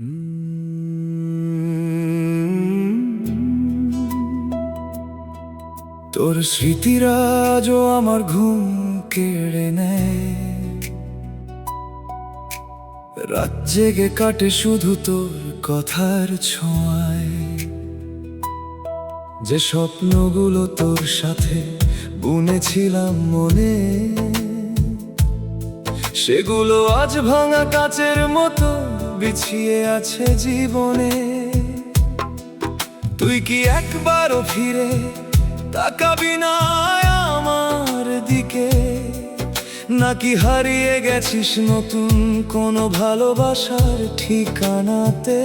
তোর স্মৃতিরাজও আমার ঘুম কেড়ে নেয়, রাত জেগে কাটে শুধু তোর কথার ছোঁয়ায়। যে স্বপ্নগুলো তোর সাথে বুনেছিলাম মনে, সেগুলো আজ ভাঙা কাচের মতো বিছিয়ে আছে জীবনে। তুই কি একবারও ফিরে তাকাবি না আমার দিকে, নাকি হারিয়ে গেছিস নতুন কোনো ভালোবাসার ঠিকানাতে?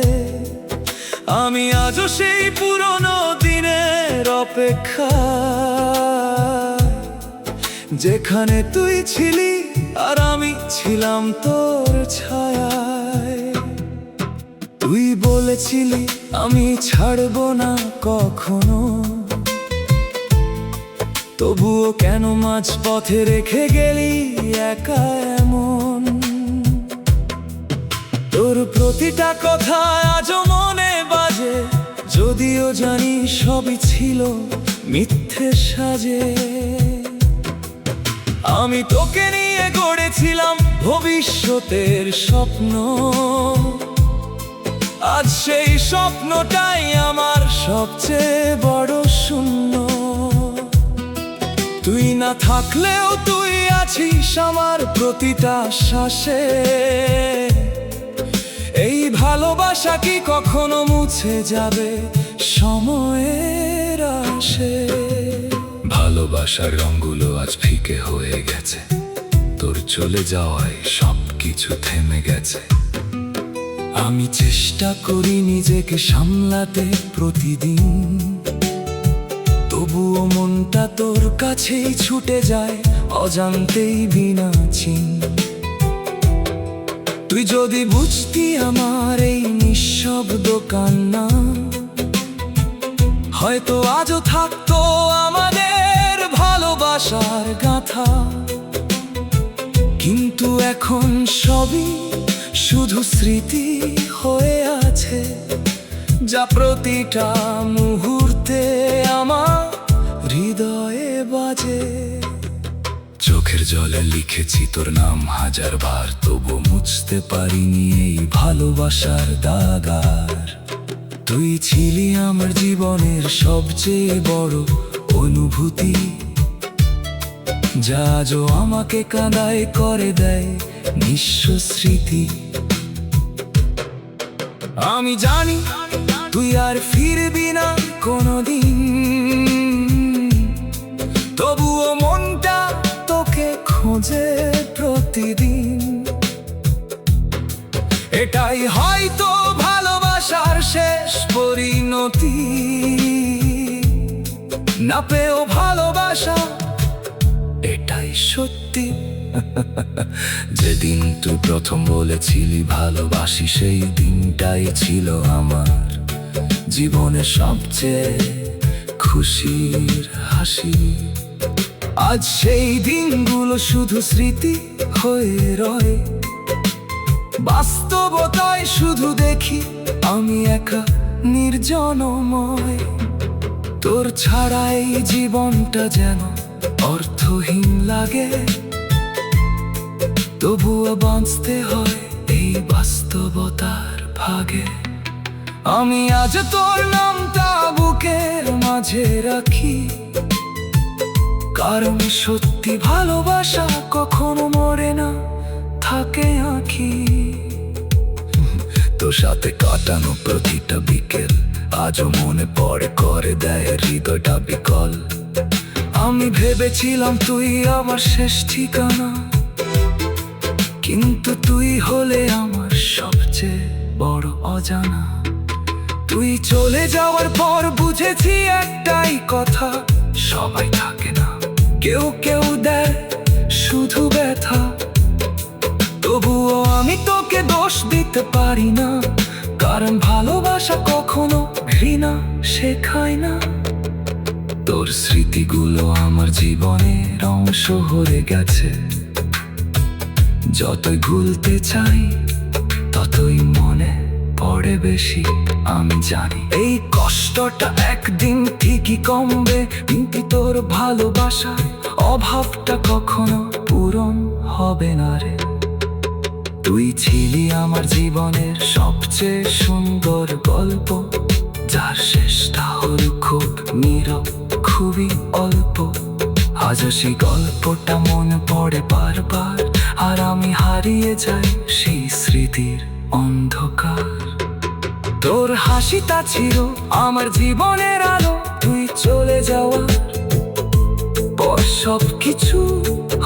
আমি আজও সেই পুরনো দিনের অপেক্ষায়, যেখানে তুই ছিলি আর আমি ছিলাম তোর ছায়ায়। তুই বলেছিলি আমি ছাড়বো না কখনো, তবুও কেন মাঝ পথে রেখে গেলি একা এমন? তোর প্রতিটা কথা আজও মনে বাজে, যদিও জানি সবই ছিল মিথ্যে সাজে। আমি তোকে নিয়ে গড়েছিলাম ভবিষ্যতের স্বপ্ন, আজ সেই স্বপ্নটাই আমার সবচেয়ে বড় শূন্য। তুই না থাকলেও তুই আছিস আমার প্রতিটা শ্বাসে। এই ভালোবাসা কি কখনো মুছে যাবে সময়ের আসে? ভালোবাসার রঙগুলো আজ ফিকে হয়ে গেছে, তোর চলে যাওয়ায় সব কিছু থেমে গেছে। আমি চেষ্টা করি নিজেকে সামলাতে প্রতিদিন, তবুও মনটা তোর কাছেই ছুটে যায় অজান্তেই বিনা চিন। তুই যদি বুঝতি আমার এই নিঃশব্দ কান্না, হয়তো আজও থাকতো আমাদের ভালোবাসার গাথা। কিন্তু এখন সবই শুধু স্মৃতি হয়ে আছে, যা প্রতিটা মুহূর্তে আমার হৃদয়ে বাজে। চোখের জলে লিখেছি তোর নাম হাজারবার, তবু মুছতে পারিনি এই ভালোবাসার দাগার। তুই ছিলি আমার জীবনের সবচেয়ে বড় অনুভূতি, যা আজও আমাকে কাঁদায় করে দেয় নিঃস্ব স্মৃতি। আমি জানি তুই আর ফিরবি না কোনোদিন, তবুও মনটা তোকে খোঁজে প্রতিদিন। এটাই হয়তো ভালোবাসার শেষ পরিণতি, না পেয়েও ভালোবাসা এটাই সত্যি। যেদিন তুই প্রথম বলেছিলি ভালোবাসি, সেই দিনটাই ছিল আমার জীবনের সবচেয়ে খুশির হাসি। আজ সেই দিনগুলো শুধু স্মৃতি হয়ে রয়, বাস্তবতায় শুধু দেখি আমি একা নির্জনময়। তোর ছাড়া এই জীবনটা যেন অর্থহীন লাগে, তবুও বাঁচতে হয় এই বাস্তবতার ভাগে। আমি আজ তোর নামটা বুকের মাঝে রাখি, কারণ সত্যি ভালোবাসা কখনো মরে না, থাকে আঁখি। তোর সাথে কাটানো প্রতিটা বিকেল আজও মনে পড়ে, করে দেয় হৃদয়টা বিকল। আমি ভেবেছিলাম তুই আমার শেষ ঠিকানা, কিন্তু তুই হলে আমার সবচেয়ে বড় অজানা। তুই চলে যাওয়ার পর বুঝেছি একটাই কথা, সবাই থাকে না, কেউ কেউ দেয় শুধু ব্যথা। তবুও আমি তোকে দোষ দিতে পারি না, কারণ ভালোবাসা কখনো ঘৃণা শেখায় না। তোর স্মৃতিগুলো আমার জীবনের অংশ হয়ে গেছে, যতই ভুলতে চাই ততই মনে পড়ে। বেশি আমি জানি। এই কষ্টটা একদিন ঠিকই কমবে, কিন্তু তোর ভালোবাসার অভাবটা কখনো পূরণ হবে না রে। তুই ছিলি আমার জীবনের সবচেয়ে সুন্দর গল্প, যার শেষটা হলো খুব নীরব, খুবই অল্প। আজও সেই গল্পটা মনে পড়ে বারবার, আর আমি হারিয়ে যাই সেই স্মৃতির অন্ধকার। তোর হাসিটা ছিল আমার জীবনের আলো, তুই চলে যাওয়ার পর সবকিছু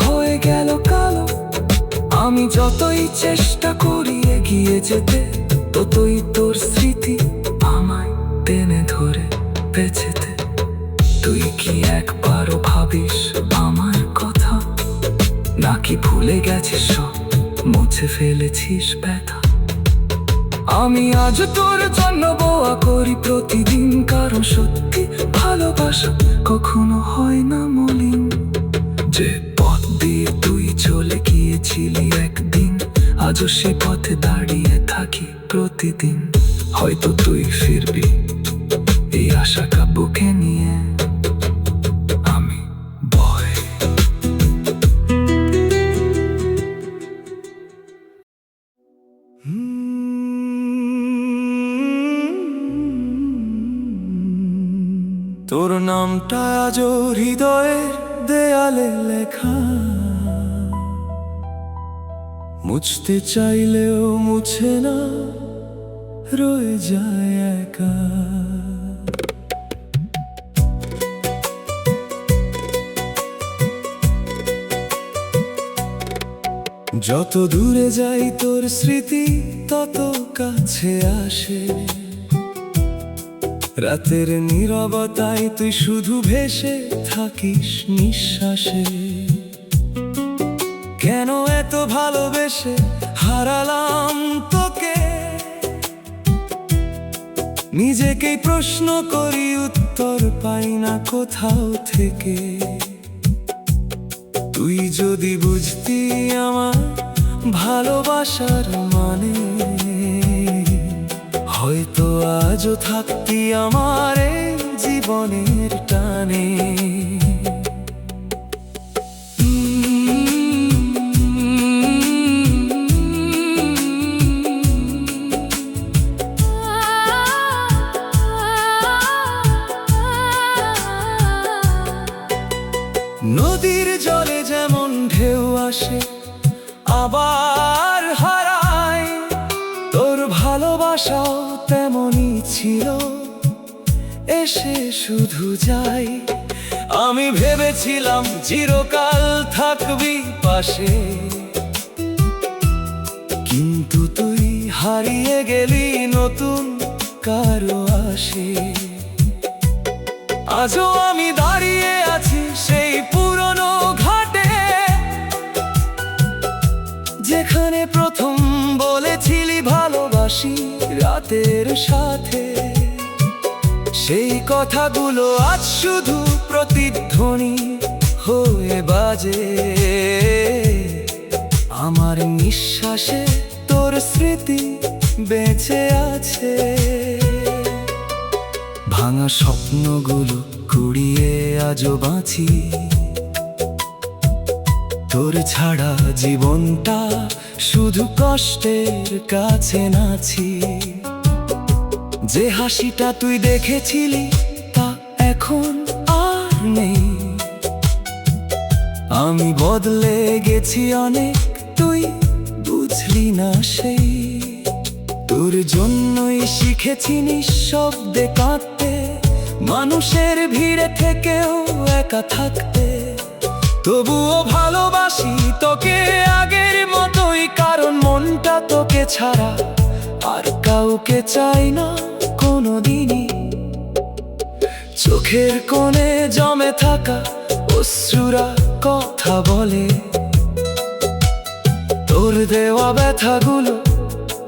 হয়ে গেল কালো। আমি যতই চেষ্টা করি এগিয়ে যেতে, ততই তোর স্মৃতি আমায় টেনে ধরে বেঁচেতে। তুই কি একবারও ভাবিস আমার কথা, নাকি ভুলে গেছিস সব, মুছে ফেলেছিস ব্যথা? আমি আজ তোর জন্য দোয়া করি প্রতিদিন, কারণ সত্যি ভালোবাসা কখনো হয় না মলিন। যে পথ দিয়ে তুই চলে গিয়েছিলি একদিন, আজও সে পথে দাঁড়িয়ে থাকি প্রতিদিন। হয়তো তুই ফিরবি এই আশাটা বুকে নিয়ে, আমি ভয়। তোর নামটা আজও হৃদয়ের দেয়ালে লেখা, মুছতে চাইলেও মুছে না, রয়ে যায় একা। যত দূরে যাই তোর স্মৃতি তত কাছে আসে, রাতের নীরবতায় তুই শুধু ভেসে থাকিস নিঃশ্বাসে। কেন এত ভালোবেসে হারালাম তোকে, নিজেকেই প্রশ্ন করি, উত্তর পাই না কোথাও থেকে। তুই যদি বুঝতি আমার ভালোবাসার মানে, হয়তো আজও থাকতি আমার এই জীবনের টানে। নদীর জলে যেমন ঢেউ আসে আবার হারায়, তোর ভালোবাসাও তেমনই ছিল, এসে শুধু যাই। আমি ভেবেছিলাম চিরকাল থাকবি পাশে, কিন্তু তুই হারিয়ে গেলি নতুন কারো আসে। আজও আমি দাঁড়িয়ে আছি সেই পুরনো ঘাটে, যেখানে প্রথম বলেছিলি ভালোবাসি রাতের সাথে। সেই কথাগুলো আজ শুধু প্রতিধ্বনি হয়ে বাজে, আমার নিঃশ্বাসে তোর স্মৃতি বেঁচে আছে। ভাঙা স্বপ্নগুলো কুড়িয়ে আজও বাঁচি, তোর ছাড়া জীবনটা শুধু কষ্টের কাছে নাছি। যে হাসিটা তুই দেখেছিলি তা এখন আর নেই, আমি বদলে গেছি অনেক, তুই বুঝলি না সেই। তোর জন্যই শিখেছি নিঃশব্দে কাঁদতে, মানুষের ভিড়ে থেকেও একা থাকতে। তবুও ভালোবাসি তোকে আগের মতোই, কারণ মনটা তোকে ছাড়া আর কাউকে চাই না কোনোদিনই। চোখের কোণে জমে থাকা অশ্রুরা কথা বলে, তোর দেওয়া ব্যথাগুলো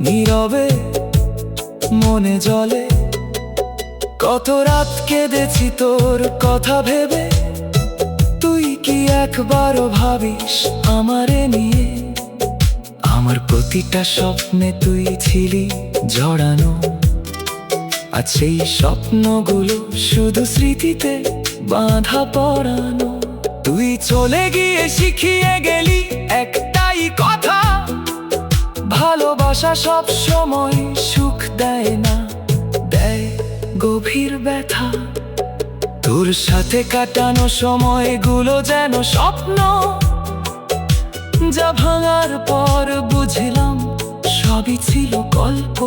নীরবে মনে জ্বলে। কত রাত কেঁদেছি তোর কথা ভেবে, তুই কি একবারও ভাবিস আমারে নিয়ে? আমার প্রতিটা স্বপ্নে তুই ছিলি জড়ানো। আর সেই স্বপ্নগুলো শুধু স্মৃতিতে বাঁধা পড়ানো। তুই চলে গিয়ে শিখিয়ে গেলি একটাই কথা, ভালোবাসা সব সময় সুখ দেয় না, দেয় গভীর ব্যথা। তোর সাথে কাটানো সময়গুলো যেন স্বপ্ন, যা ভাঙার পর বুঝলাম সবই ছিল গল্প।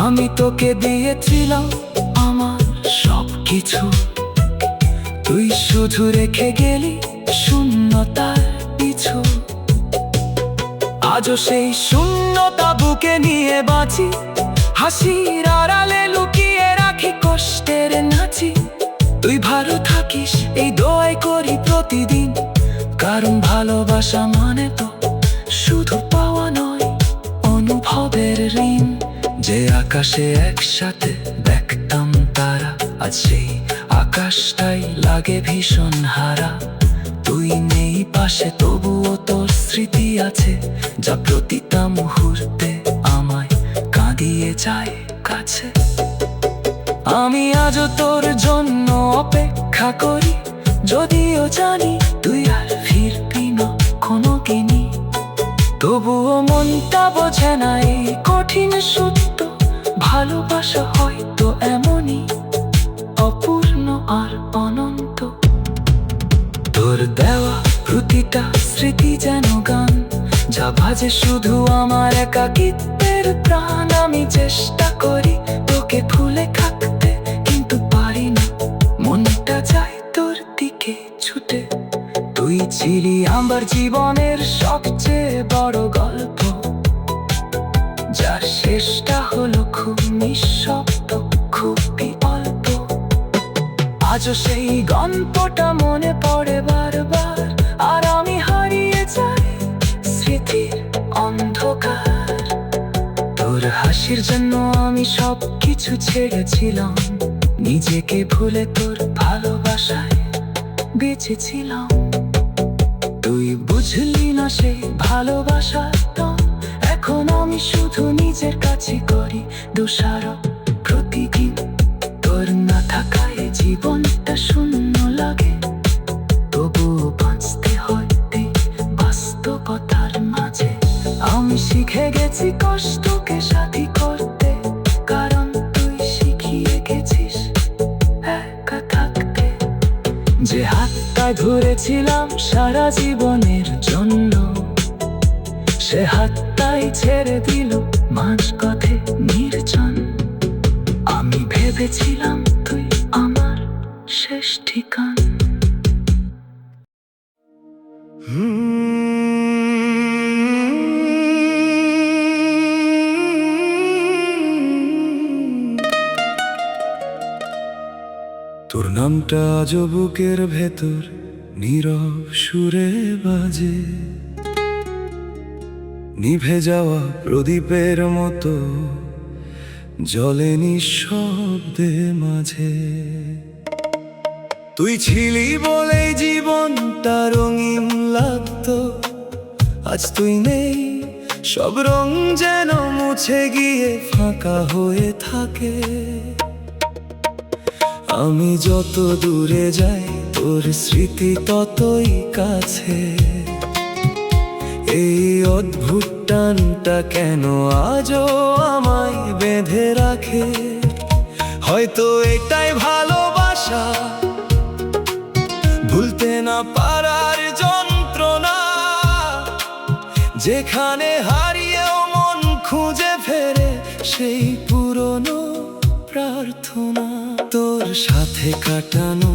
আমি তোকে দিয়েছিলাম আমার সব কিছু, তুই শুধু রেখে গেলি শূন্যতার পিছু। আজও সেই শূন্যতা বুকে নিয়ে বাঁচি, হাসির আড়ালে লুকিয়ে রাখি কষ্টের নাচি। তুই ভালো থাকিস এই দোয়াই করি প্রতিদিন, কারণ ভালোবাসা মানে তো শুধু পাওয়া নয়, অনুভবের ঋণ। যে আকাশে একসাথে দেখতাম তারা, আজ সেই আকাশটাই লাগে ভীষণ হারা। তুই নেই পাশে তবুও তোর স্মৃতি আছে, যা প্রতিটা মুহূর্তে আমায় কাঁদিয়ে যায় কাছে। আমি আজও তোর জন্য অপেক্ষা করি, যদিও জানি তুই আর ফিরবি না কোনোদিনই। তবুও মনটা বোঝে না এই কঠিন সত্য, ভালোবাসা হয়তো এমনই অপূর্ণ আর অনন্ত। তোর দেওয়া প্রতিটা স্মৃতি যেন গান, যা বাজে শুধু আমার একাকিত্বের প্রাণ। আমি চেষ্টা করি তোকে ভুলে থাকতে, কিন্তু পারি না, মনটা যায় তোর দিকে ছুটে। তুই ছিলি আমার জীবনের সবচেয়ে বড় গল্প, যার শেষটা হলো খুব নিঃশব্দ, খুবই অল্প। আজও সেই গল্পটা মনে পড়ে বারবার, আর আমি হারিয়ে যাই স্মৃতির অন্ধকার। তোর হাসির জন্য আমি সব কিছু ছেড়েছিলাম, নিজেকে ভুলে তোর ভালোবাসায় বেঁচেছিলাম। তুই বুঝলি না সেই ভালোবাসার দাম, এখন আমি শুধু নিজের কাছে করি দোষারোপ প্রতিদিন। তোর না থাকায় জীবনটা শূন্য লাগে, তবুও বাঁচতে হয় এই বাস্তবতার মাঝে। আমি শিখে গেছি কষ্টকে সাথী করতে, কারণ তুই শিখিয়ে গেছিস একা থাকতে। যে হাতটা ধরেছিলাম সারা জীবনের জন্য, সে হাতটাই ছেড়ে দিল মাঝপথে নির্জন। আমি ভেবেছিলাম তুই আমার শেষ ঠিকানা। তোর নামটা আজও বুকের ভেতর নীরব সুরে বাজে, নিভে যাওয়া প্রদীপের মতো জ্বলে নিঃশব্দে মাঝে। তুই ছিলি বলেই জীবনটা রঙিন লাগতো, আজ তুই নেই, সব রং যেন মুছে গিয়ে ফাঁকা হয়ে থাকে। আমি যত দূরে যাই তোর স্মৃতি ততই কাছে। এই অদ্ভুত টানটা কেন আজও আমায় বেঁধে রাখে, হয়তো এটাই ভালোবাসা, ভুলতে না পারার যন্ত্রণা। যেখানে হারিয়েও মন খুঁজে ফেরে সেই পুরনো প্রার্থনা। তোর সাথে কাটানো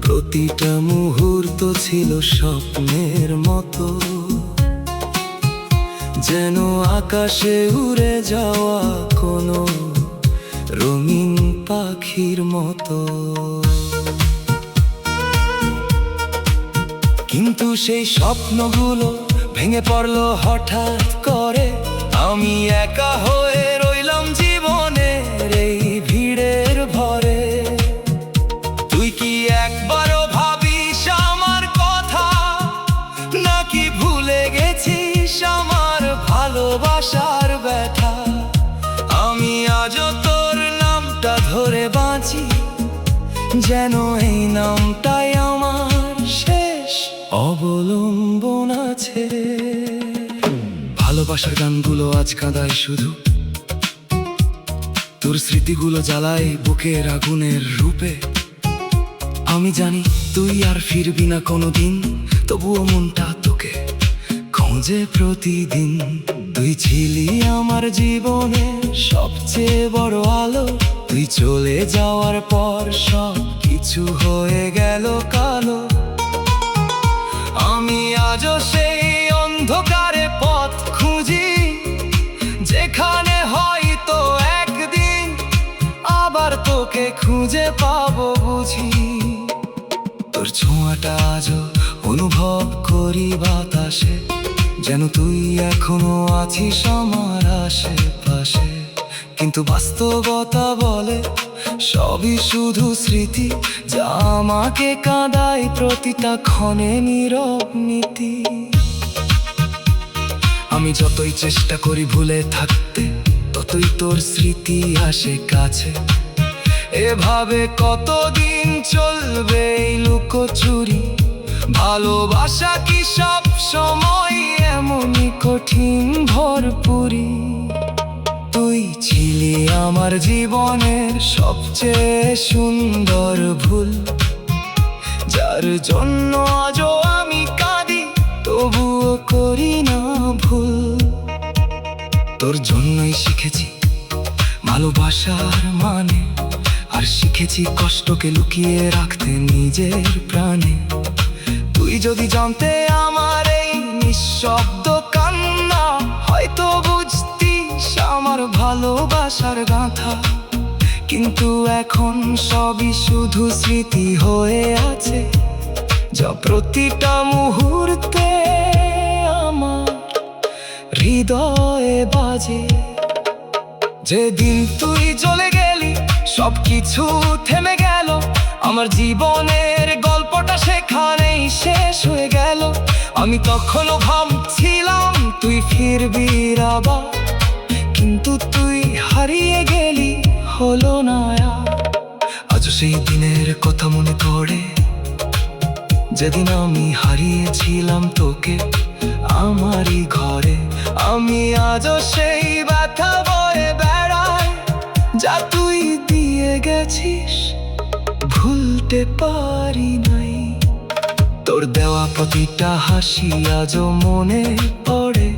প্রতিটা মুহূর্ত ছিল স্বপ্নের মতো, যেন আকাশে উড়ে যাওয়া কোনো রঙিন পাখির মতো। কিন্তু সেই স্বপ্নগুলো ভেঙে পড়লো হঠাৎ করে। আমি একা হয়ে রইলাম জীবনের এই ভিড়ের ভরে। তুই কি একবারও ভাবিস আমার কথা, নাকি ভুলে গেছিস আমার ভালোবাসার ব্যথা? আমি আজও যেন এই নামটাই আমার শেষ অবলম্বন আছে। ভালোবাসার গানগুলো আজ কাঁদায় শুধু, তোর স্মৃতিগুলো জ্বালায় বুকের আগুনের রূপে। আমি জানি তুই আর ফিরবি না কোনোদিন, তবুও মনটা তোকে খোঁজে প্রতিদিন। তুই ছিলি আমার জীবনের সবচেয়ে বড় আলো, তুই চলে যাওয়ার পর সব কিছু হয়ে গেল কালো। আমি আজও সেই অন্ধকারে পথ খুঁজি, যেখানে হয়তো একদিন আবার তোকে খুঁজে পাবো বুঝি। তোর ছোঁয়াটা আজও অনুভব করি বাতাসে, যেন তুই এখনো আছিস আমার আশেপাশে। কিন্তু বাস্তবতা বলে সবই শুধু স্মৃতি, যা আমাকে কাঁদায় প্রতিটা ক্ষণে নীরব নীতি। আমি যতই চেষ্টা করি ভুলে থাকতে, ততই তোর স্মৃতি আসে কাছে। এভাবে কতদিন চলবে এই লুকোচুরি? ভালোবাসা কি সব সময় এমনই কঠিন ভরপুরি? তুই ছিলি আমার জীবনের সবচেয়ে সুন্দর ভুল, যার জন্য আজও আমি কাঁদি, তবুও করি না ভুল। তোর জন্যই শিখেছি ভালোবাসার মানে, আর শিখেছি কষ্টকে লুকিয়ে রাখতে নিজের প্রাণে। তুই যদি জানতে আমার এই নিঃশব্দ কান্না, হয়তো বুঝতিস আমার ভালোবাসার গাথা। কিন্তু এখন সবই শুধু স্মৃতি হয়ে আছে, যা প্রতিটা মুহূর্তে আমার হৃদয়ে বাজে। যেদিন তুই চলে গেলি সবকিছু থেমে গেল, আমার জীবনের গল্পটা সেখানেই শেষ হয়ে গেল। আমি তখনও ভাবছিলাম তুই ফিরবি আবার, কিন্তু তুই হারিয়ে গেলি, হলো না আর। আজ সেই দিনের কথা মনে পড়ে, যেদিন আমি হারিয়েছিলাম তোকে আমারই ঘরে। আমি আজও সেই ব্যথা বয়ে বেড়াই, যা তুই দিয়ে গেছিস ভুলতে পারি নাই। তোর দেওয়া প্রতিটা হাসি আজও মনে পড়ে,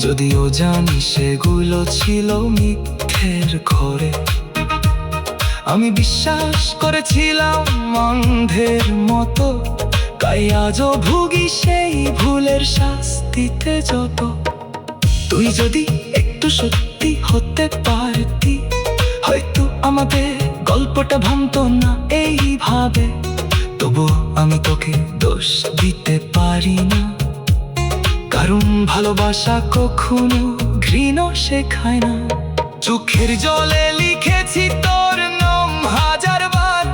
যদিও জানি সেগুলো ছিল মিথ্যের ঘরে। আমি বিশ্বাস করেছিলাম অন্ধের মতো, তাই আজও ভুগি সেই ভুলের শাস্তিতে যত। তুই যদি একটু সত্যি হতে পারতি, হয়তো আমাদের গল্পটা ভাঙতো না এইভাবে। তবু আমি তোকে দোষ দিতে পারি না, কারণ ভালোবাসা কখনো ঘৃণা শেখায় না। চোখের জলে লিখেছি তোর নাম হাজারবার,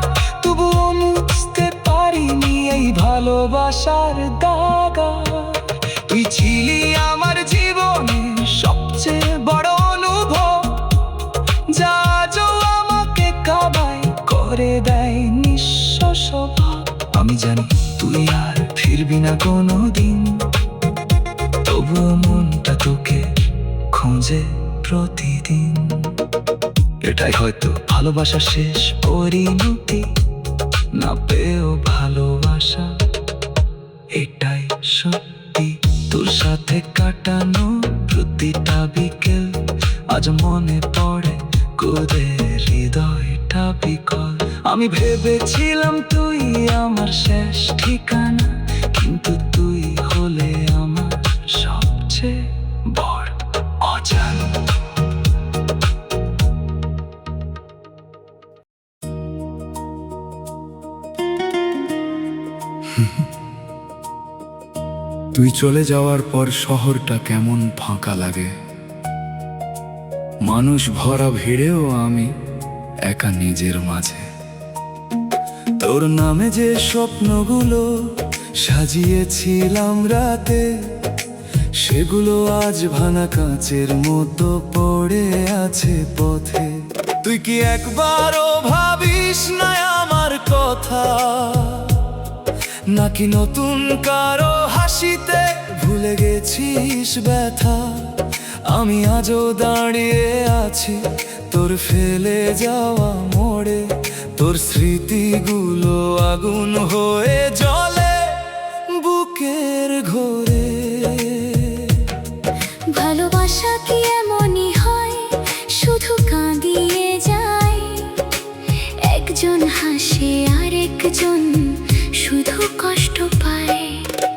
তবুও মুছতে পারিনি এই ভালোবাসার দাগা। তুই ছিলি আমার জীবনের সবচেয়ে বড় অনুভব, যা আজও আমাকে কাবাই করে দেয় নিঃস্ব স্বভাব। আমি জানি তুই আর ফিরবি না কোনোদিন, তবুও মনটা তোকে খোঁজে প্রতিদিন। এটাই হয়তো ভালোবাসা শেষ পরিণতি, না পেয়েও ভালোবাসা এটাই সত্যি। তোর সাথে কাটানো প্রতিটা বিকেল আজ মনে পড়ে, কোদের হৃদয়টা বিকল। আমি ভেবেছিলাম তুই আমার শেষ ঠিকানা, কিন্তু তুই হলে আমার সবচেয়ে বড় অজানা। তুই চলে যাওয়ার পর শহরটা কেমন ফাঁকা লাগে, মানুষ ভরা ভিড়েও আমি একা নিজের মাঝে। তোর নামে যে স্বপ্নগুলো সাজিয়েছিলাম রাতে, সেগুলো আজ ভাঙা কাঁচের মতো পড়ে আছে পথে। তুই কি একবারও ভাবিস না আমার কথা, নাকি নতুন কারো হাসিতে ভুলে গেছিস ব্যথা? আমি আজও দাঁড়িয়ে আছি তোর ফেলে যাওয়া মোড়ে, তোর স্মৃতিগুলো আগুন হয়ে জ্বলে বুকের ঘোরে। ভালোবাসা কি এমনই হয়, শুধু কাঁদিয়ে যায়? একজন হাসে আর একজন শুধু কষ্ট পায়।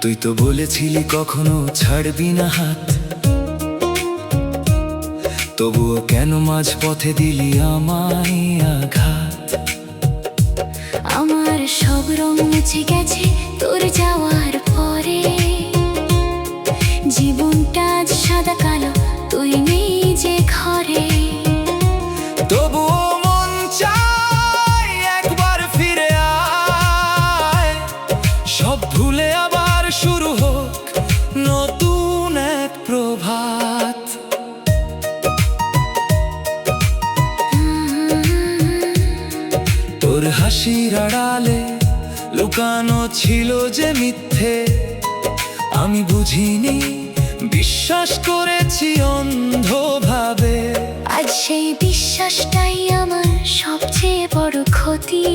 তুই তো বলেছিলি কখনো ছাড়বি না হাত, তবুও কেন মাঝ পথে দিলি আমায় আঘাত? আমার সব রং মুছে গেছে তোর যাওয়ার পরে, জীবনটা আজ সাদা কালো, তুই নেই যে ঘরে। তবুও মন চায় একবার ফিরে আয়, সব ভুলে আবার শুরু হোক নতুন এক প্রভাত। তোর হাসির আড়ালে লুকানো ছিল যে মিথ্যে, আমি বুঝিনি, বিশ্বাস করেছি অন্ধভাবে। আজ সেই বিশ্বাসটাই আমার সবচেয়ে বড় ক্ষতি।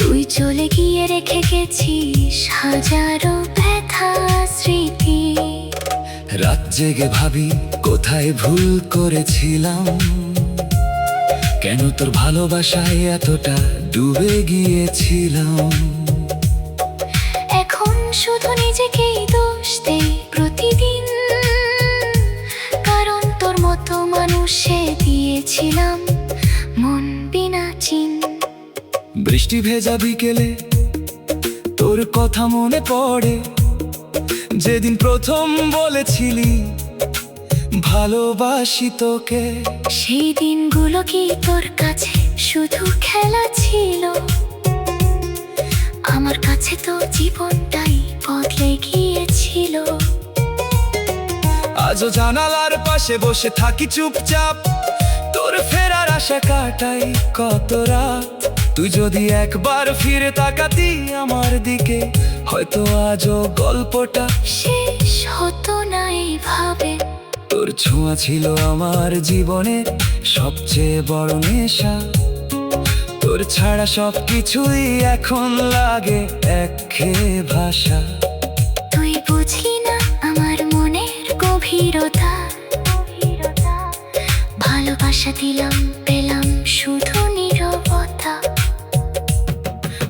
তুই চলে গিয়ে রেখে গেছিস হাজারো ব্যথা স্মৃতি। রাত জেগে ভাবি কোথায় ভুল করেছিলাম, কেন তোর ভালোবাসায় এতটা ডুবে গিয়েছিলাম। এখন শুধু নিজেকেই দোষ দেই প্রতিদিন, কারণ তোর মতো মানুষে দিয়েছিলাম মন বিনা চিন। বৃষ্টি ভেজা বিকেলে তোর কথা মনে পড়ে, যেদিন প্রথম বলেছিলি ভালোবাসি তোকে। সেই দিনগুলো কি তোর কাছে শুধু খেলা ছিল? আমার কাছে তো জীবনটাই বদলে গিয়েছিল। আজও জানালার পাশে বসে থাকি চুপচাপ, তোর ফেরার আশা কাটাই কত রাত। তুই যদি একবার ফিরে তাকাতি আমার দিকে, হয়তো আজও গল্পটা শেষ হতো না এইভাবে। তোর ছোঁয়া ছিল আমার জীবনের সবচেয়ে বড় নেশা, তোর ছাড়া সব কিছুই এখন লাগে একঘেয়ে ভাষা। তুই বুঝলি না আমার মনের গভীরতা, ভালোবাসা দিলাম পেলাম শুধু নীরবতা।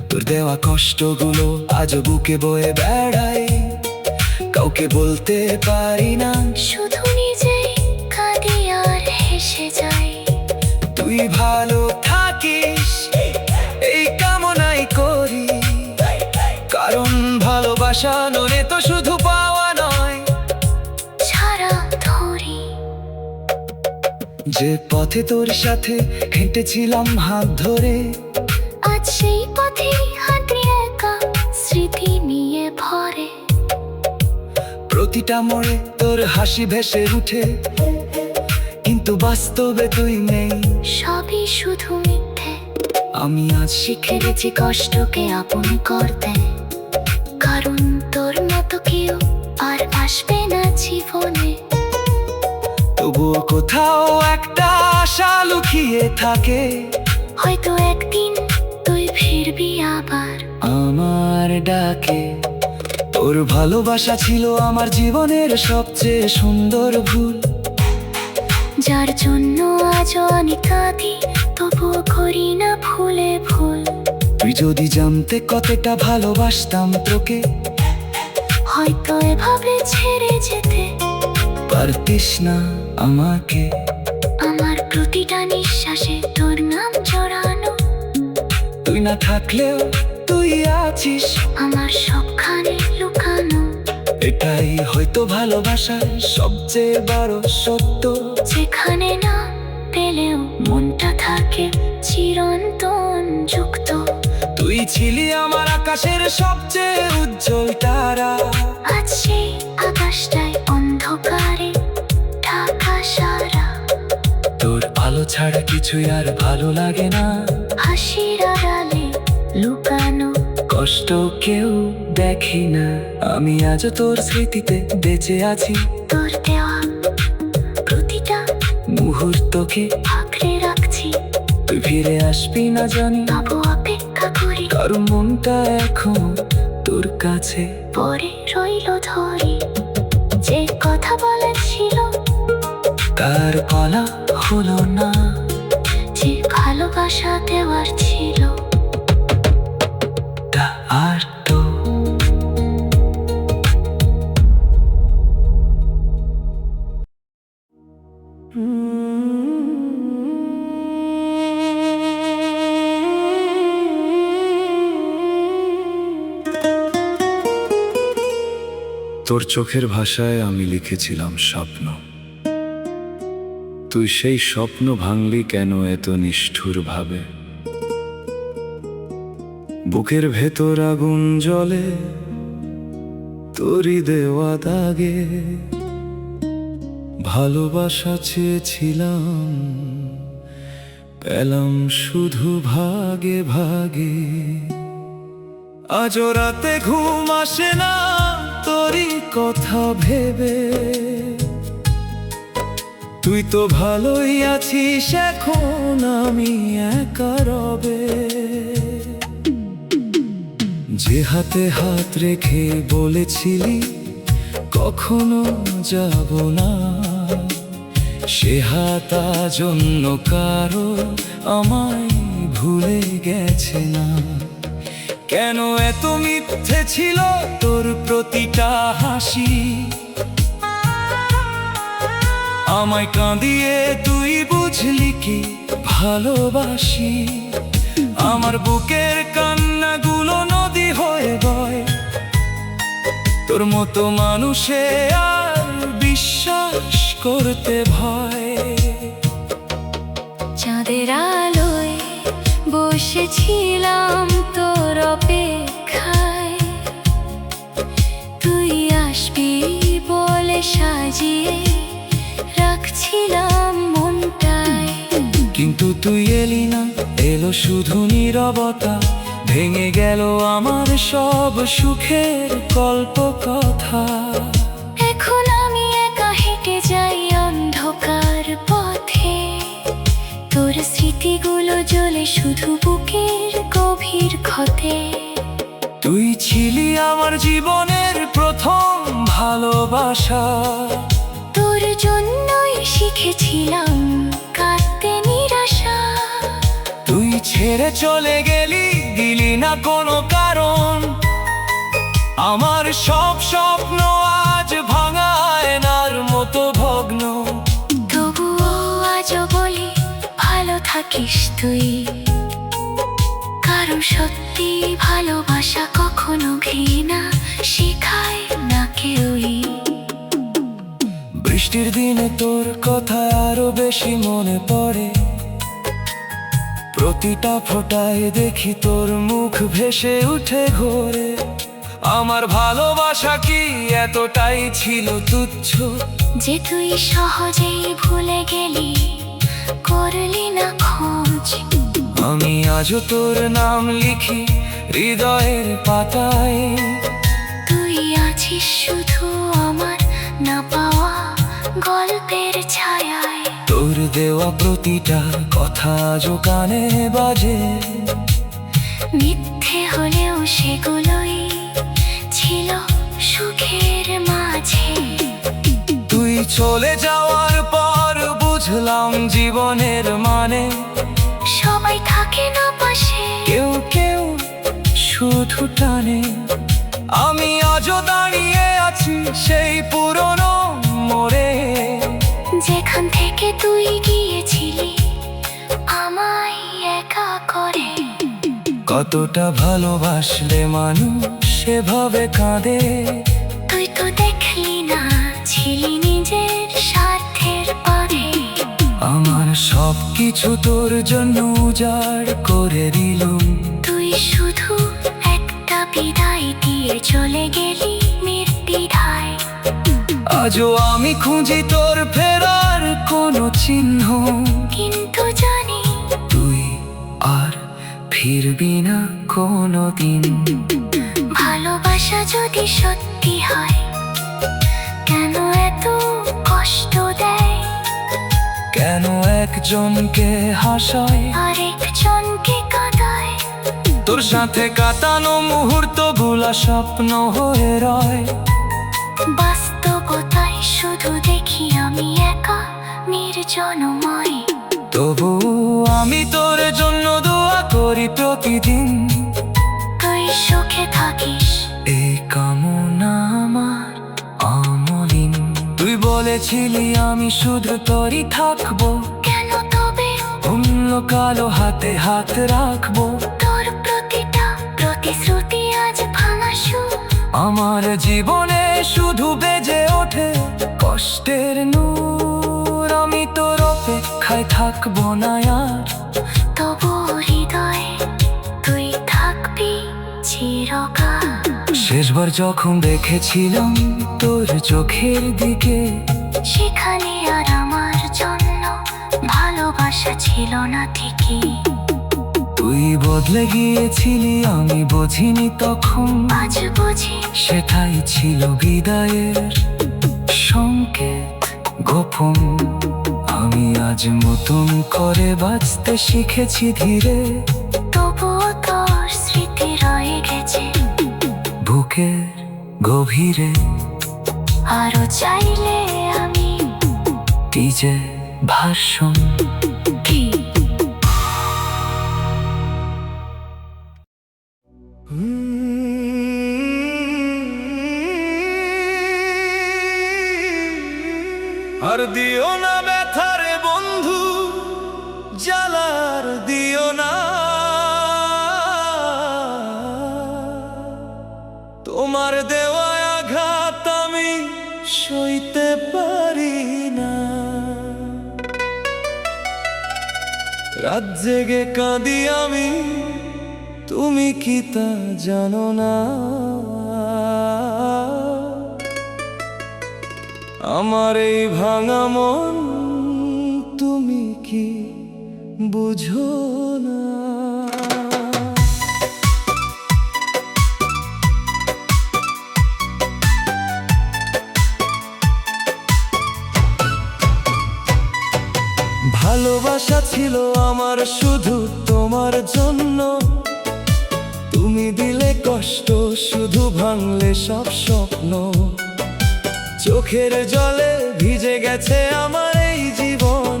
তোর দেওয়া কষ্টগুলো আজও বুকে বয়ে বেড়াই, কাউকে বলতে পারি না, শুধু নিজেই কাঁদি আর হেসে যাই। তুই ভালো থাকিস এই কামনাই করি, কারণ ভালোবাসা নয় তো শুধু পাওয়া নয়। ছাড়া ধরি যে পথে তোর সাথে হেঁটেছিলাম হাত ধরে, আজ সেই পথে হাঁটি একা স্মৃতি নিয়ে ভরে। প্রতিটা মোড়ে তোর হাসি ভেসে উঠে, কিন্তু বাস্তবে তুই নেই, সবই শুধু মিথ্যে। আমি আজ শিখে গেছি কষ্টকে আপন করতে, কারণ তোর মতো কেউ আর আসবে না জীবনে। তবুও কোথাও একটা আশা লুকিয়ে থাকে, হয়তো একদিন তুই ফিরবি আবার আমার ডাকে। তোর ভালোবাসা ছিল আমার জীবনের সবচেয়ে সুন্দর ভুল, যার জন্য আজও আমি কাঁদি, তবুও করি না ভুলে ভুল। তুই যদি জানতে কতটা ভালোবাসতাম তোকে, হয়তো এভাবে ছেড়ে যেতে পারতিস না আমাকে। আমার প্রতিটা নিঃশ্বাসে তোর নাম জড়ানো, তুই না থাকলেও তুই আছিস আমার সবখানে লুকানো। এটাই হয়তো ভালোবাসার সবচেয়ে বড় সত্য, যেখানে না পেলেও মনটা থাকে চিরন্তন যুক্ত। তুই ছিলি আমার আকাশের সবচেয়ে উজ্জ্বল তারা, আজ সেই আকাশটায় অন্ধকারে ঢাকা সারা। তোর আলো ছাড়া কিছুই আর ভালো লাগে না, হাসির আড়ালে লুকানো কষ্ট কেউ দেখি না, আমি আজও তোর স্মৃতিতে বেঁচে আছি। তোর দেওয়া প্রতিটা মুহূর্তকে আঁকড়ে রাখছি, তুই ফিরে আসবি না জানি, তবু অপেক্ষা করি। কারণ মনটা এখন তোর কাছে পরে রইল ধরি, যে কথা বলেছিল তার বলা হলো না, যে ভালোবাসা দেওয়ার ছিল তা আর তো তোর চোখের ভাষায় আমি লিখেছিলাম স্বপ্ন। তুই সেই স্বপ্ন ভাঙলি কেন এত নিষ্ঠুর ভাবে? বুকের ভেতর আগুন জ্বলে তোরই দেওয়া দাগে, ভালোবাসা চেয়েছিলাম পেলাম শুধু ভাগে ভাগে। আজও রাতে ঘুম আসে না তোরই কথা ভেবে, তুই তো ভালোই আছিস এখন, আমি একা রবে। যে হাতে হাত রেখে বলেছিলি কখনো যাব না, সে হাত আজ অন্য কারো আমায় ভুলে গেছে না। কেন এত মিথ্যে ছিল তোর প্রতিটা হাসি, আমায় কাঁদিয়ে তুই বুঝলি কি ভালোবাসি। আমার বুকের কান্নাগুলো নদী হয়ে বয়, তোর মতো মানুষে আর বিশ্বাস করতে ভয়। চাঁদের আলোয় বসেছিলাম তোর অপেক্ষায়, তুই আসবি বলে সাজিয়ে রাখছিলাম মনটায়। কিন্তু তুই এলি না, এলো শুধু নীরবতা, ভেঙে গেল আমার সব সুখের গল্প কথা। এখন আমি একা হেঁটে যাই অন্ধকার পথে, তোর স্মৃতিগুলো জ্বলে শুধু বুকের গভীর ক্ষতে। তুই ছিলি আমার জীবনের প্রথম ভালোবাসা, তোর জন্যই শিখেছিলাম কাঁদতে নিরাশা। তুই ছেড়ে চলে গেলি, দিলি না কোনো কারণ, আমার সব স্বপ্ন আজ ভাঙা আয়নার মতো ভগ্ন। তবুও আজও বলি ভালো থাকিস তুই, কারণ সত্যি ভালোবাসা কখনো ঘৃণা শেখায় না কেউই। বৃষ্টির দিনে তোর কথা আরো বেশি মনে পড়ে, প্রতিটা ফোঁটায় দেখি তোর মুখ ভেসে উঠে ঘোরে। আমার ভালোবাসা কি এতটাই ছিল তুচ্ছ, যে তুই সহজেই ভুলে গেলি, করলি না খোঁজ। আমি আজও তোর নাম লিখি হৃদয়ের পাতায়, তুই আছিস শুধু আমার না পাওয়া গল্পের ছায়ায়। তোর দেওয়া প্রতিটা কথা আজও কানে বাজে, মিথ্যে হলেও সেগুলোই ছিল সুখের মাঝে। তুই চলে যাওয়ার পর বুঝলাম জীবনের মানে, সবাই থাকে না পাশে, কেউ কেউ শুধু টানে। আমি আজও দাঁড়িয়ে আছি সেই পুরনো মোড়ে, যেখান থেকে তুই গিয়েছিলি আমায় একা করে। কতটা ভালোবাসলে মানুষ সেভাবে কাঁদে, তুই তো দেখলি না ছিলি নিজের স্বার্থের পরে। আমার সব কিছু তোর জন্য উজাড় করে দিলুম, তুই শুধু একটা বিদায় দিয়ে চলে গেলি নির্দ্বিধায়। আজও আমি খুঁজি তোর ফেরার কোনো চিহ্ন, কিন্তু জানি তুই আর ফিরবি না কোনো দিন। ভালোবাসা যদি সত্যি হয়, কেন এত কষ্ট দেয়? কেন একজনকে হাসায় আরেকজনকে কাঁদায়? তোর সাথে কাটানো মুহূর্ত ভোলা স্বপ্ন হয়ে রয়। বাস্তবতায় শুধু দেখি আমি একা নির্জনময়। তবু আমি তোর জন্য দোয়া করি প্রতিদিন। তুই সুখে থাকিস এই কামনা আমার আমলিন। তুই বলেছিলি আমি শুধু তোরই থাকবো, কেন তবে অন্য কালো হাতে হাত রাখবো। তোর প্রতিটা প্রতিশ্রুতি আজ ভাঙা সুর। আমার জীবনে শুধু বেজে ওঠে কষ্টের নূর। আমি তোর অপেক্ষায় থাকবো না আর। তবু হৃদয়ে তুই থাকবি চিরকাল। শেষবার যখন দেখেছিলাম তোর চোখের দিকে, সেখানে আর আমার জন্য ভালোবাসা ছিল না ঠিকই। তুই বদলে গিয়েছিলি আমি বুঝিনি তখন। আজ বুঝি সেটাই ছিল বিদায়ের সংকেত গোপন। আমি আজ নতুন করে বাঁচতে শিখেছি ধীরে। তবুও তোর স্মৃতি রয়ে গেছে বুকের গভীরে। আরো চাইলে আমি ডিজে ভাষণ। কি আর দিও না ব্যথারে বন্ধু, জ্বালার দিও না। তোমার দেওয়া আঘাত আমি সইতে পারি না। রাত জেগে কাঁদি আমি, তুমি কি তা জানো না? আমার এই ভাঙা মন তুমি কি বুঝো না? ভালোবাসা ছিল আমার শুধু তোমার জন্য। তুমি দিলে কষ্ট, শুধু ভাঙলে সব স্বপ্ন। চোখের জলে ভিজে গেছে আমার এই জীবন।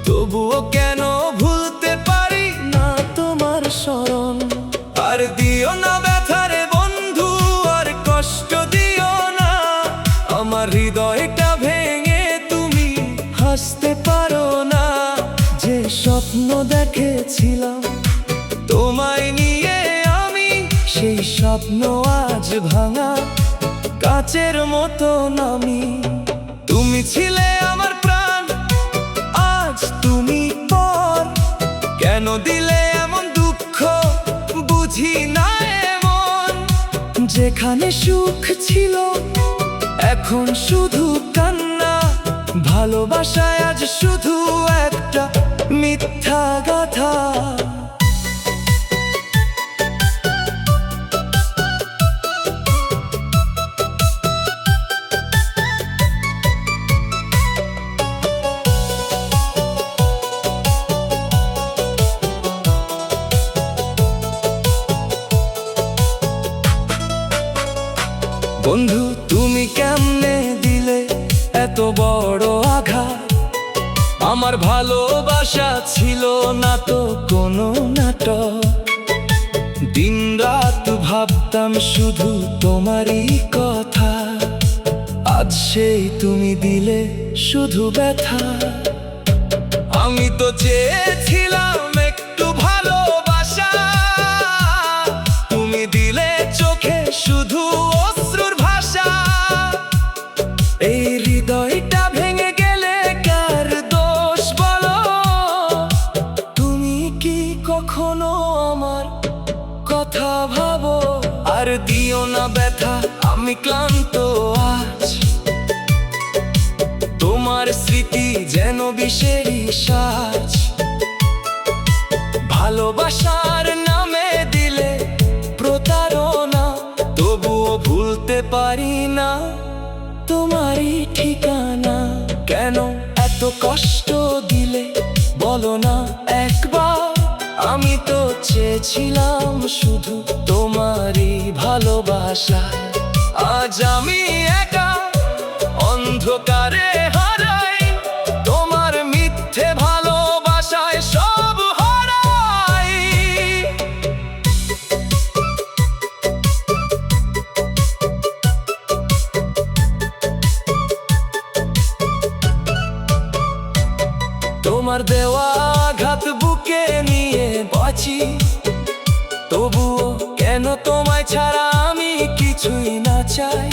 তবুও কেন ভুলতে পারি না তোমার স্মরণ। আর দিও না ব্যথারে বন্ধু, আর কষ্ট দিও না। আমার হৃদয়টা ভেঙে তুমি হাসতে পারো না। যে স্বপ্ন দেখেছিলাম তোমায় নিয়ে আমি, সেই স্বপ্ন আজ ভাঙা কাচের মতো নামি। তুমি ছিলে আমার প্রাণ, আজ তুমি পর। কেন দিলে এমন দুঃখ বুঝি না এমন। যেখানে সুখ ছিল এখন শুধু কান্না। ভালোবাসায় আজ শুধু একটা মিথ্যা গাথা। বন্ধু তুমি কেমনে দিলে এত বড় আঘাত? আমার ভালোবাসা ছিল না তো কোনো নাটক। দিন রাত ভাবতাম শুধু তোমারই কথা। আজ সেই তুমি দিলে শুধু ব্যথা। আমি তো চেয়েছিলাম একটু ভালোবাসা, তুমি দিলে চোখে শুধু অশ্রুর ভাষা। এই হৃদয়টা ভেঙে গেলে কার দোষ বলো? তুমি কি কখনো আমার কথা ভাবো? আর দিও না ব্যথা, আমি ক্লান্ত আজ। তোমার স্মৃতি যেন বিষেরই সাজ। ভালোবাসার নামে কেন এত কষ্ট দিলে বলো না একবার। আমি তো চেয়েছিলাম শুধু তোমারই ভালোবাসা। আজ আমি একা অন্ধকারে হারাই, তোমার মিথ্যে ভালোবাসায় সব হারাই। তোমার দেওয়া আঘাত বুকে নিয়ে বাঁচি, তবুও কেন তোমায় ছাড়া আমি কিছুই না চাই।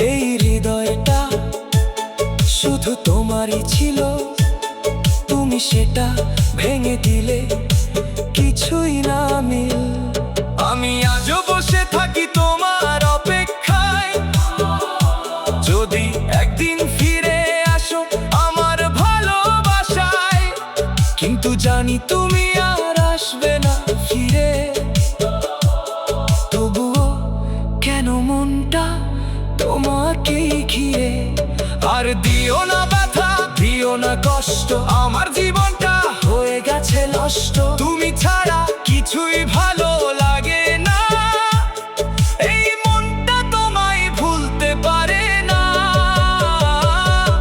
এই হৃদয়টা শুধু তোমারই ছিল, তুমি সেটা ভেঙে দিলে কিছুই না মিল। আমি আজও বসে থাকি তোমার অপেক্ষায়, যদি একদিন ফিরে আসো আমার ভালোবাসায়। কিন্তু জানি তুমি আর আসবে না ফিরে, তবুও কেন মনটা তোমাকেই ঘিরে। আর দিও না ব্যথা, দিও না কষ্ট, আমার জীবনটা হয়ে গেছে নষ্ট। তুমি ছাড়া কিছুই ভালো লাগে না, এই মনটা তোমায় ভুলতে পারে না।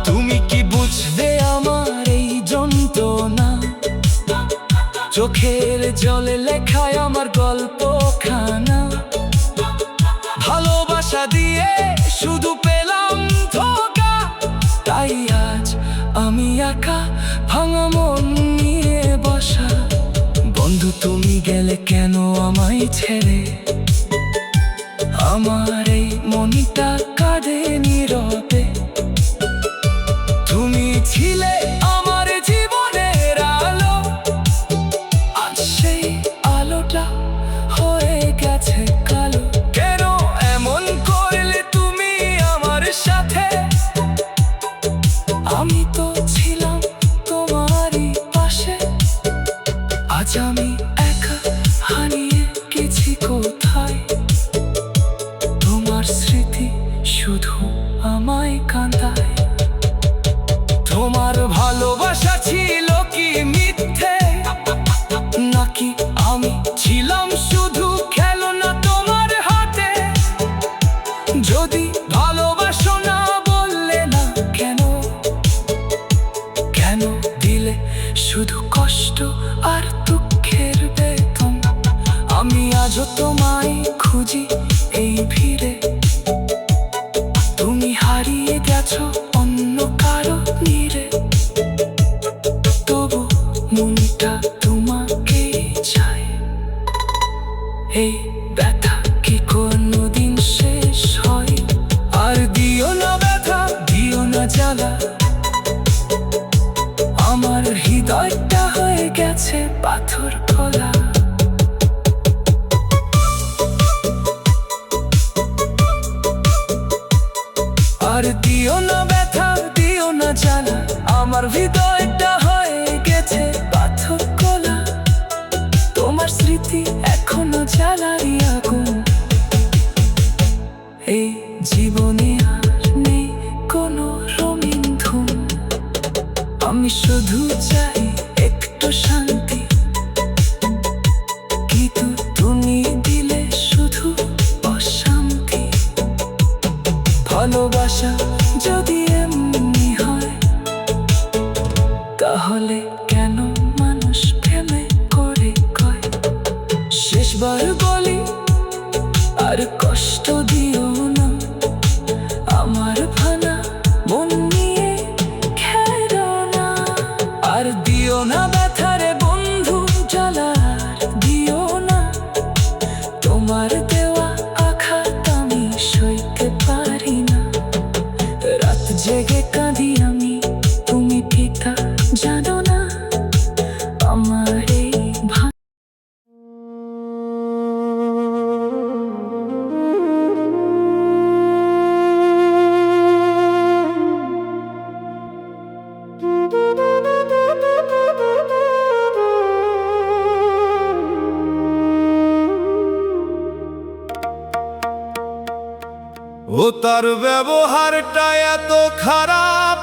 তুমি কি বুঝবে আমার এই যন্ত্রণা? চোখের জলে লেখায় আমার গল্পখানা। ভালোবাসা দিয়ে শুধু পেলাম ধোঁকা, তাই আজ আমি একা ভাঙা মন নিয়ে বসা। বন্ধু তুমি গেলে কেন আমায় ছেড়ে, আমার এই মনটা কাঁদে নীরবে। তুমি ছিলে আমার জীবনের আলো, আজ সেই আলোটা হয়ে গেছে কালো। কেন এমন করলে তুমি আমার সাথে? আমি তো ছিলাম তোমারই পাশে, আজ আমি একা হারিয়ে গেছি কোথায়। তোমার স্মৃতি শুধু আমায় কাঁদায়। তোমার ভালোবাসা ছিল কি মিথ্যে, নাকি আমি ছিলাম শুধু খেলনা তোমার হাতে? যদি ভালোবাসো না বললে না কেন, কেন দিলে শুধু কষ্ট আর দুঃখের বেতন? আমি আজও তোমায় খুঁজি এই ভিড়ে, তুমি হারিয়ে গেছো অন্য কারো নীড়ে। তবু মনটা তোমাকেই চায়, এই ব্যথা কি কোনোদিন শেষ হয়? আর দিও না ব্যথা, দিও না জ্বালা, আমার হৃদয়টা হয়ে গেছে পাথর খোলা। আর দিও না ব্যথা, দিও না জ্বালা, আমার হৃদয়টা হয়ে গেছে পাথর খোলা। তোমার স্মৃতি এখনো জ্বালারি আগুন, এই জীবনে আর নেই কোনো রঙিন ধুম। আমি শুধু চাই একটু শান্তি, কিন্তু তুমি দিলে শুধু অশান্তি। ভালোবাসা যদি এমনি হয়, তাহলে কেন মানুষ প্রেমে করে কয়? শেষবার বলি আর কষ্ট দিও না, আমার ভাঙা মন নিয়ে খেলো না। আর দিও না ব্যথারে বন্ধু জ্বালা, দিও না তোমার দেওয়া আঘাত আমি সইতে পারি না। রাত জেগে কাঁদি আমি, তুমি পিতা জানো না আমার এই ও তার ব্যবহারটা এত খারাপ,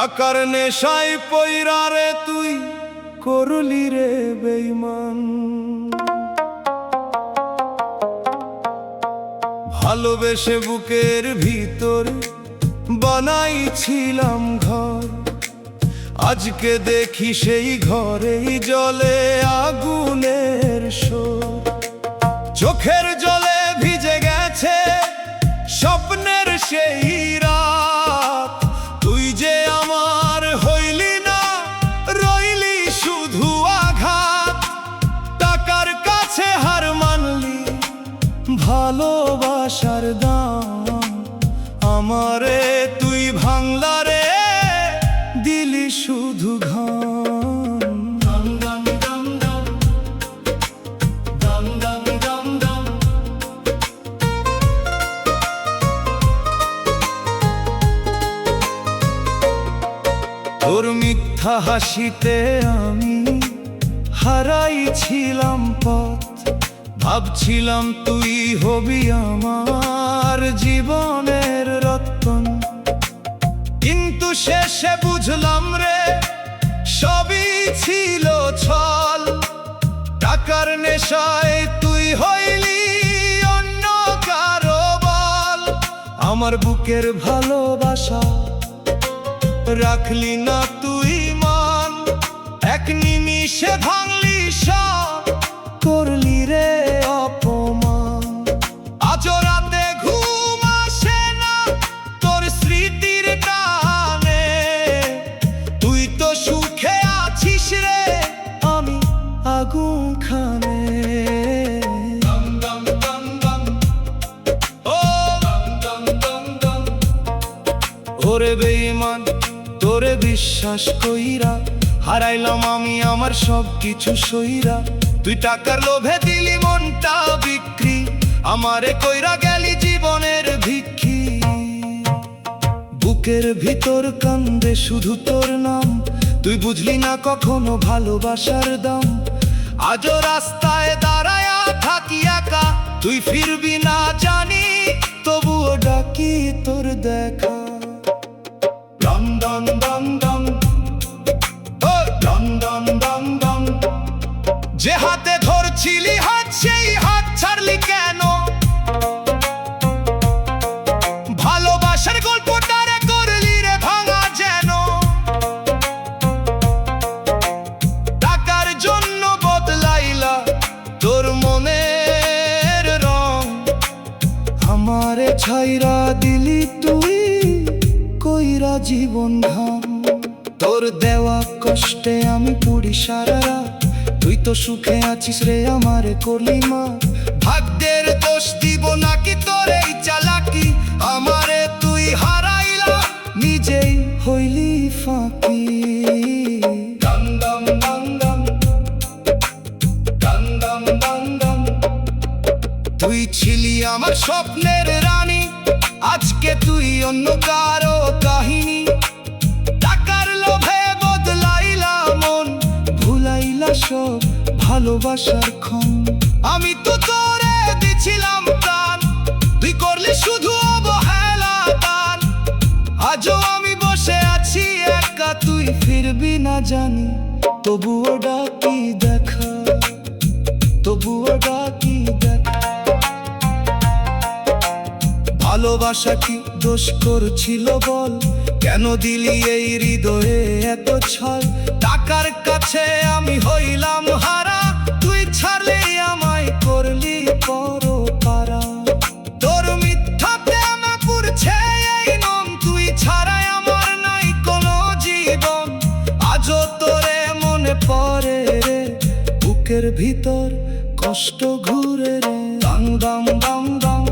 টাকার নেশায় পইরা রে তুই করলি রে বেঈমান। ভালোবেসে বুকের ভিতর বানাইছিলাম ঘর, আজকে দেখি সেই ঘরেই জ্বলে আগুনের শোর। চোখের জলে ভিজে গেছে স্বপ্নের সেই রাত, তুই যে আমার হইলি না, রইলি শুধু আঘাত। টাকার কাছে হার মানলি, ভালোবাসার দাম আমারে তুই ভাঙলা রে, দিলি শুধু ঘাম। দম দম দম দম, দম দম দম দম। তোর মিথ্যা হাসিতে আমি হারাইছিলাম পথ, ভাবছিলাম তুই হবি আমার জীবনের রত্ন। কিন্তু শেষে বুঝলাম রে সবই ছিল ছল, টাকার নেশায় তুই হইলি অন্য কারো বল। আমার বুকের ভালোবাসা রাখলি না তুই মান, এক নিমিষে ভাঙলি সব, করলি রে অপমান। আজও রাতে ঘুম আসে না তোর স্মৃতির টানে, তুই তো সুখে আছিস রে, আমি আগুন খানে। দম দম দম দম, ও দম দম দম দম। ওরে বেঈমান, তোরে বিশ্বাস কইরা হারাইলাম আমি আমার সব কিছু সইরা। তুই টাকার লোভে দিলি মনটা বিক্রি, আমারে কইরা গেলি জীবনের ভিক্ষি। বুকের ভিতর কান্দে শুধু তোর নাম, তুই বুঝলি না কখনো ভালোবাসার দাম। আজও রাস্তায় দাঁড়ায়া থাকি একা, তুই ফিরবি না জানি, তবুও ডাকি তোর দেখা। দম দম দম দম, ও দম দম দম দম। যে হাতে ধরছিলি হাত, সেই হাত ছাড়লি কেন? ভালোবাসার গল্পটারে করলি রে ভাঙা যেন। টাকার জন্য বদলাইলা তোর মনের রং, আমারে ছাইরা দিলি তুই কইরা জীবন ঘাম। তোর দেওয়া কষ্টে আমি পুড়ি সারা রাত, তুই তো সুখে আছিস রে, আমারে করলি মা। ভাগ্যের দোষ দিব নাকি তোর এই চালাকি, আমারে তুই হারাইলা, নিজেই হইলি ফাঁকি। দম দম দম দম, দম দম দম দম। তুই ছিলি আমার স্বপ্নের রানী, আজকে তুই অন্য কারো কাহিনী। টাকার লোভে বদলাইলা মন, ভুলাইলা সব ভালোবাসার ক্ষণ। আমি তো তোরে দিছিলাম প্রাণ, তুই করলি শুধু অবহেলা দান। আজও আমি বসে আছি একা, তুই ফিরবি না জানি, তবুও ডাকি দেখা, তবুও ডাকি দেখা। ভালোবাসা কি দোষ করছিল বল, কেন দিলি এই হৃদয়ে এত ছল? টাকার কাছে আমি হইলাম হারা, তুই ছাড়লে আমায় করলি বড় পারা। তোর মিথ্যা প্রেমে পুরছে এই নম, তুই ছাড়াই আমার নাই কোনো জীবন। আজও তোরে মনে পড়ে রে, বুকের ভিতর কষ্ট ঘুরে রে। দম দম দম দম,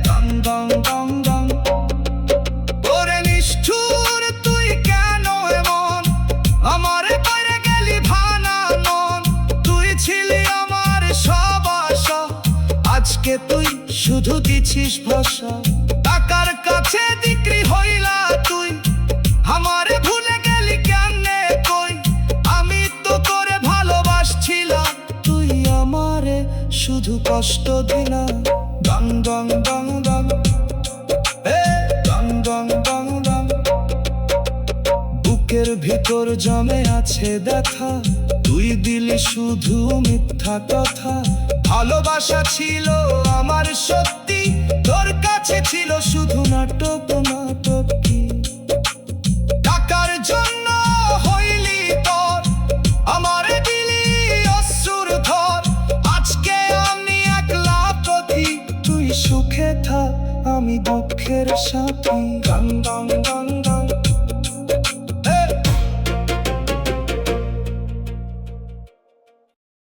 দম দম দম দম। ওরে নিষ্ঠুর তুই কেন এমন, আমারে বাইরে গেলি ভানা মন। তুই ছিলি আমার সব আশা, আজকে তুই শুধু দিছিস ভাষা। টাকার কাছে বিক্রি হইলা তুই, আমারে ভুলে গেলি কেমনে কই? আমি তো তোরে ভালোবাসছিলাম, তুই আমারে শুধু কষ্ট দিলা। দম দম দম দম, দম দম দম দম। বুকের ভিতর জমে আছে ব্যথা, তুই দিলি শুধু মিথ্যা কথা। ভালোবাসা ছিল আমার সত্যি, তোর কাছে ছিল শুধু নাটক নাটকি। টাকার জন্য হইলি তোর, আমার দিলি অশ্রুর ধর। আজকে আমি একলা পথি, তুই সুখে থাক আমি দুঃখের সাথী। গান গান গান।